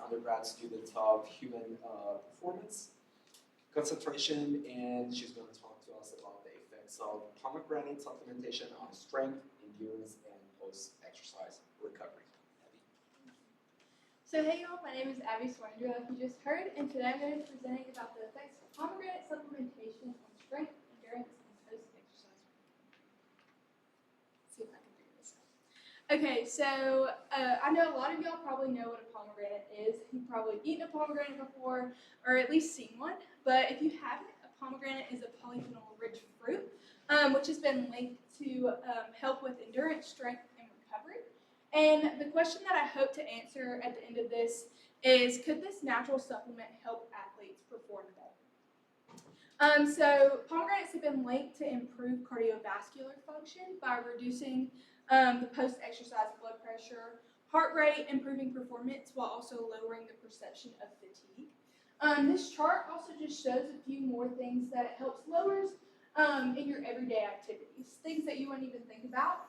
undergrad student of human performance, concentration, and she's going to talk to us about the effects of pomegranate supplementation on strength, endurance, and post-exercise recovery. So hey y'all, my name is Swearinger, like you just heard, and today I'm going to be presenting about the effects of pomegranate supplementation on strength, endurance, and post-exercise. Let's see if I can figure this out. Okay, so I know a lot of y'all probably know what a pomegranate is. You've probably eaten a pomegranate before, or at least seen one, but if you haven't, a pomegranate is a polyphenol-rich fruit, which has been linked to help with endurance, strength, and recovery. And the question that I hope to answer at the end of this is, could this natural supplement help athletes perform better? So pomegranates have been linked to improve cardiovascular function by reducing the post-exercise blood pressure, heart rate, improving performance, while also lowering the perception of fatigue. This chart also just shows a few more things that it helps lowers in your everyday activities, things that you wouldn't even think about.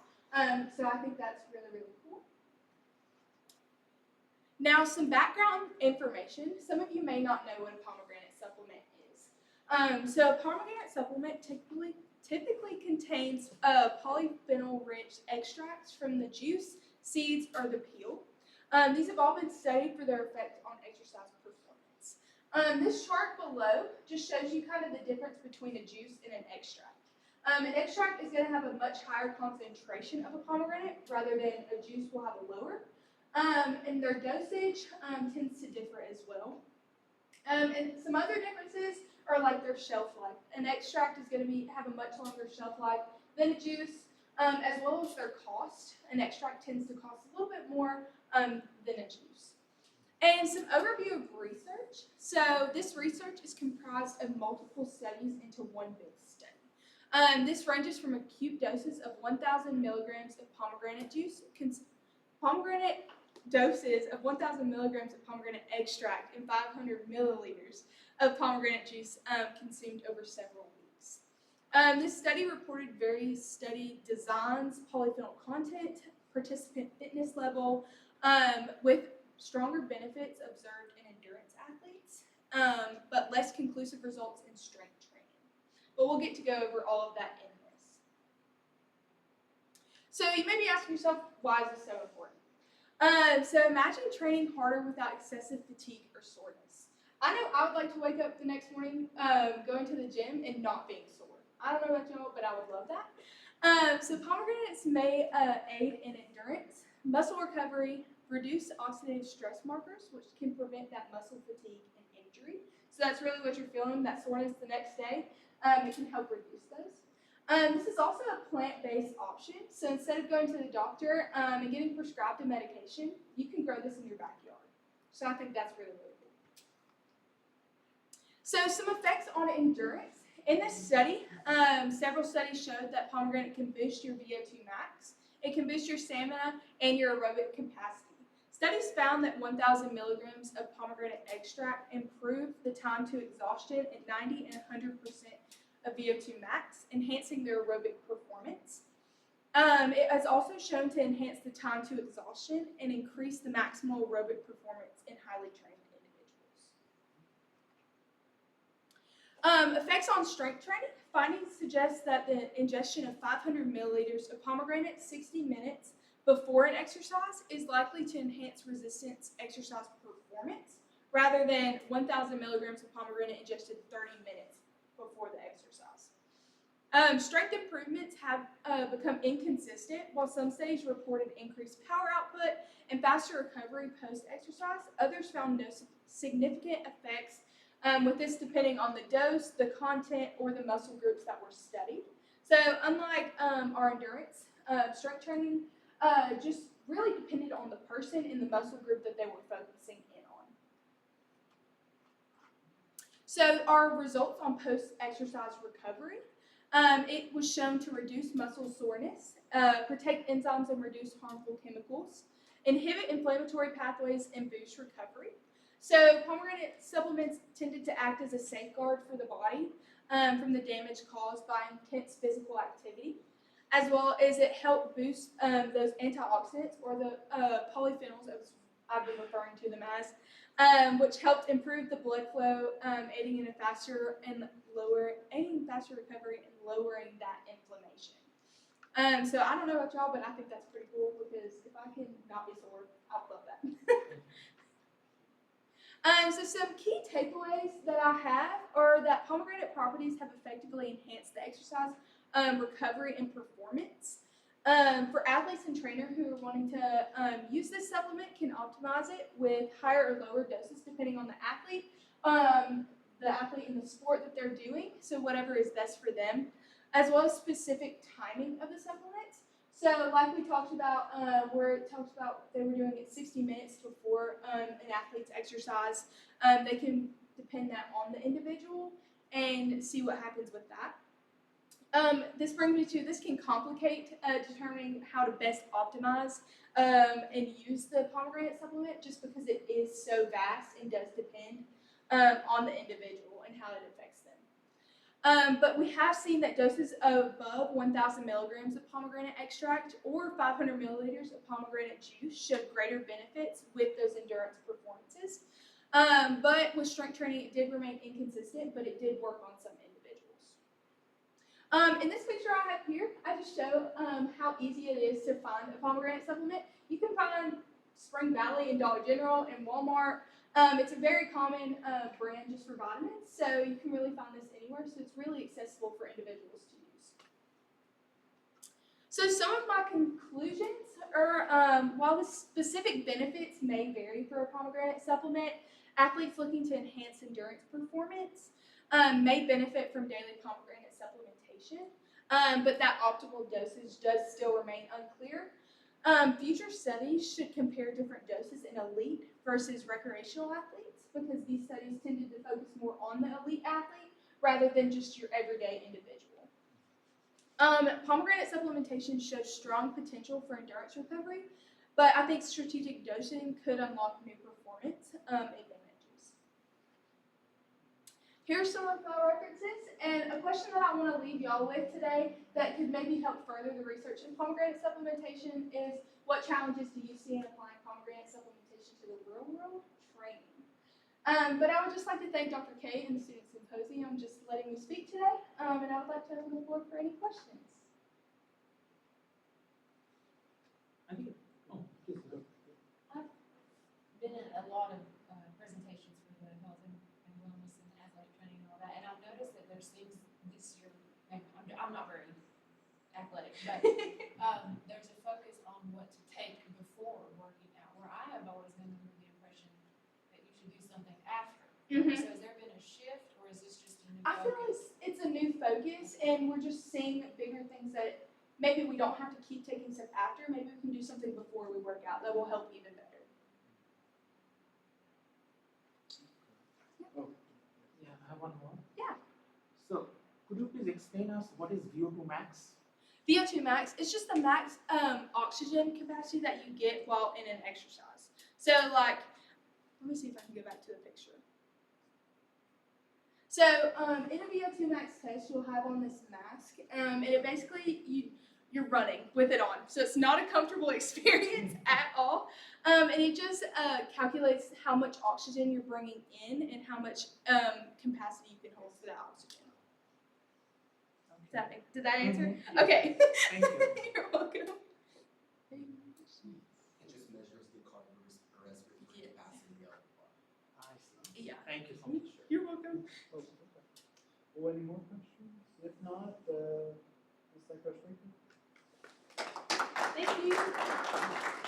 So I think that's really, really cool. Now, some background information. Some of you may not know what a pomegranate supplement is. So a pomegranate supplement typically contains polyphenol-rich extracts from the juice, seeds, or the peel. These have all been studied for their effect on exercise performance. This chart below just shows you kind of the difference between a juice and an extract. An extract is going to have a much higher concentration of a pomegranate rather than a juice will have a lower. And their dosage tends to differ as well. And some other differences are like their shelf life. An extract is going to have a much longer shelf life than a juice, as well as their cost. An extract tends to cost a little bit more than a juice. And some overview of research. So this research is comprised of multiple studies into one big study. This ranges from acute doses of 1,000 milligrams of pomegranate juice, pomegranate doses of 1,000 milligrams of pomegranate extract, and 500 milliliters of pomegranate juice consumed over several weeks. This study reported various study designs, polyphenol content, participant fitness level, with stronger benefits observed in endurance athletes, but less conclusive results in strength training. But we'll get to go over all of that in this. So you may be asking yourself, why is this so important? So imagine training harder without excessive fatigue or soreness. I know I would like to wake up the next morning going to the gym and not being sore. I don't know about y'all, but I would love that. So pomegranates may aid in endurance, muscle recovery, reduce oxidative stress markers, which can prevent that muscle fatigue and injury. So that's really what you're feeling, that soreness the next day. It can help reduce those. This is also a plant-based option. So instead of going to the doctor and getting prescribed a medication, you can grow this in your backyard. So I think that's really, really cool. So some effects on endurance. In this study, several studies showed that pomegranate can boost your VO2 max. It can boost your stamina and your aerobic capacity. Studies found that 1,000 milligrams of pomegranate extract improved the time to exhaustion at 90 and 100% of VO2 max, enhancing their aerobic performance. It has also shown to enhance the time to exhaustion and increase the maximal aerobic performance in highly trained individuals. Effects on strength training. Findings suggest that the ingestion of 500 milliliters of pomegranate 60 minutes before an exercise is likely to enhance resistance exercise performance rather than 1,000 milligrams of pomegranate ingested 30 minutes before the exercise. Strength improvements have become inconsistent. While some studies reported increased power output and faster recovery post-exercise, others found no significant effects, with this depending on the dose, the content, or the muscle groups that were studied. So unlike our endurance, strength training just really depended on the person and the muscle group that they were focusing in on. So our results on post-exercise recovery, it was shown to reduce muscle soreness, protect enzymes and reduce harmful chemicals, inhibit inflammatory pathways, and boost recovery. So pomegranate supplements tended to act as a safeguard for the body from the damage caused by intense physical activity, as well as it helped boost those antioxidants or the polyphenols I've been referring to them as, which helped improve the blood flow, aiding faster recovery and lowering that inflammation. So I don't know about y'all, but I think that's pretty cool because if I can not be sore, I would love that. So some key takeaways that I have are that pomegranate properties have effectively enhanced the exercise recovery and performance. For athletes and trainers who are wanting to use this supplement can optimize it with higher or lower doses depending on the athlete and the sport that they're doing, so whatever is best for them, as well as specific timing of the supplements. So like we talked about, where it talks about they were doing it 60 minutes before an athlete's exercise, they can depend that on the individual and see what happens with that. This brings me to, this can complicate determining how to best optimize and use the pomegranate supplement just because it is so vast and does depend on the individual and how it affects them. But we have seen that doses above 1,000 milligrams of pomegranate extract or 500 milliliters of pomegranate juice showed greater benefits with those endurance performances. But with strength training, it did remain inconsistent, but it did work on some individuals. In this picture I have here, I just show how easy it is to find a pomegranate supplement. You can find Spring Valley and Dollar General and Walmart. It's a very common brand just for vitamins, so you can really find this anywhere, so it's really accessible for individuals to use. So some of my conclusions are, while the specific benefits may vary for a pomegranate supplement, athletes looking to enhance endurance performance may benefit from daily pomegranate supplementation, but that optimal dosage does still remain unclear. Future studies should compare different doses in elite versus recreational athletes because these studies tended to focus more on the elite athlete rather than just your everyday individual. Pomegranate supplementation shows strong potential for endurance recovery, but I think strategic dosing could unlock new performance advantages. Here's some of my references, and a question that I want to leave y'all with today that could maybe help further the research in pomegranate supplementation is, what challenges do you see in applying pomegranate supplementation to the real world training? But I would just like to thank Dr. K and the Student Symposium just letting me speak today, and I would like to open the floor for any questions. I think, oh, please go. I've been in a lot of presentations for the health and wellness and athletic training and all that, and I've noticed that there's things this year, I'm not very athletic, but there's a focus on what to take before working out, where I have always been under the impression that you should do something after. So has there been a shift, or is this just a new I feel like it's a new focus, and we're just seeing bigger things that maybe we don't have to keep taking stuff after. Maybe we can do something before we work out that will help even better. Oh, yeah, I have one more. Yeah. So, could you please explain us what is VO2 max? VO2 max is just the max oxygen capacity that you get while in an exercise. So like, let me see if I can go back to the picture. So in a VO2 max test, you'll have on this mask, and it basically, you're running with it on. So it's not a comfortable experience at all. And it just calculates how much oxygen you're bringing in and how much capacity you can hold for that oxygen. Did that answer? Mm-hmm. Okay. Thank you. You're welcome. It just measures the cardiorespiratory capacity of the body. I see. Yeah. Thank you so much. You're welcome. Oh, any more questions? If not, Ms. Secretary. Thank you.